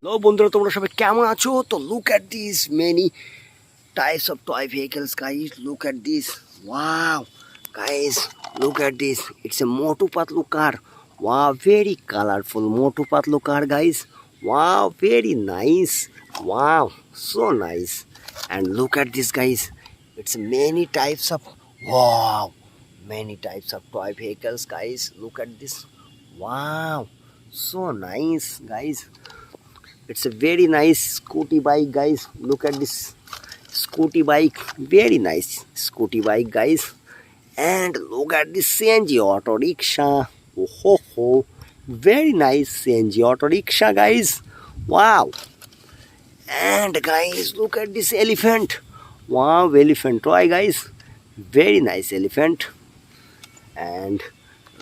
Hello বন্ধুরা, তোমরা সবাই কেমন আছো? তো look at this many types of toy vehicles, guys. Look at this. Wow, guys, look at this. It's a Motu Patlu car. Wow, very colorful Motu Patlu car, guys. Wow, very nice. Wow, so nice. And look at this, guys. It's many types of many types of toy vehicles, guys. Look at this. Wow, so nice, guys. It's a very nice scooty bike, guys. Look at this scooty bike, very nice scooty bike, guys. And look at this CNG auto rickshaw. Oh ho ho, very nice CNG auto rickshaw, guys. Wow. And guys, look at this elephant. Wow, elephant toy, guys. Very nice elephant. And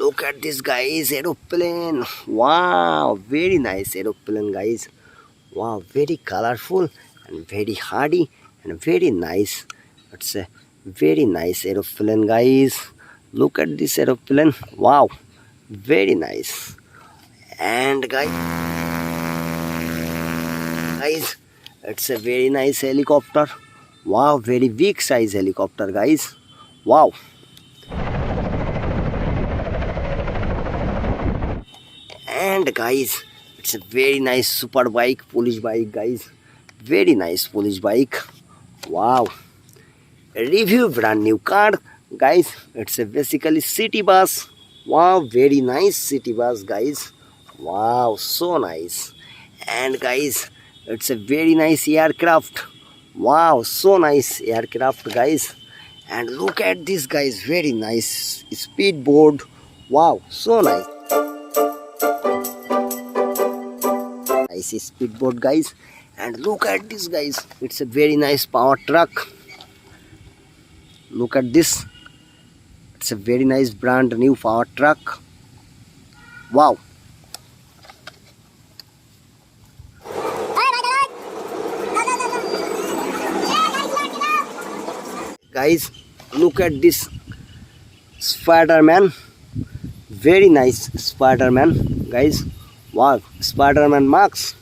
look at this, guys, aeroplane. Wow, very nice aeroplane, guys. Wow, very colorful and very hardy and very nice. It's a very nice aeroplane, guys. Look at this aeroplane. Wow, very nice. And guys, it's a very nice helicopter. Wow, very big size helicopter, guys. Wow. And guys, it's a very nice super bike, police bike, guys. Very nice police bike. Wow. Review brand new car, guys. It's a basically city bus. Wow, very nice city bus, guys. Wow, so nice. And guys, it's a very nice aircraft. Wow, so nice aircraft, guys. And look at this, guys, very nice speedboat. Wow, so nice. Nice speedboat, guys. And look at this, guys, it's a very nice power truck. Look at this, it's a very nice brand new power truck. Wow. Guys, look at this Spider-Man, very nice Spider-Man, guys. Wow, Spider-Man mask.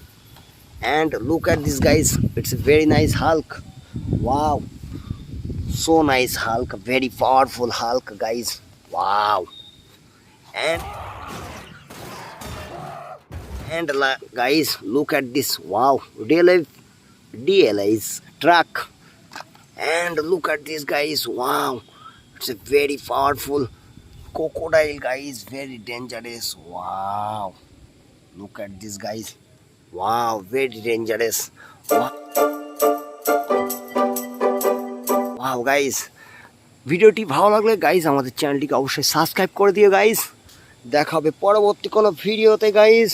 And look at this, guys, it's a very nice Hulk. Wow, so nice Hulk, very powerful Hulk, guys. Wow. And guys, look at this. Wow, DLI's truck. And look at this, guys. Wow, it's a very powerful crocodile, guys, very dangerous. Wow, look at this, guys. Wow, very dangerous. Wow, guys, ভিডিওটি ভালো লাগলে guys আমাদের চ্যানেলটিকে অবশ্যই subscribe করে দিও, guys. দেখা হবে পরবর্তী কোনো ভিডিওতে, গাইজ।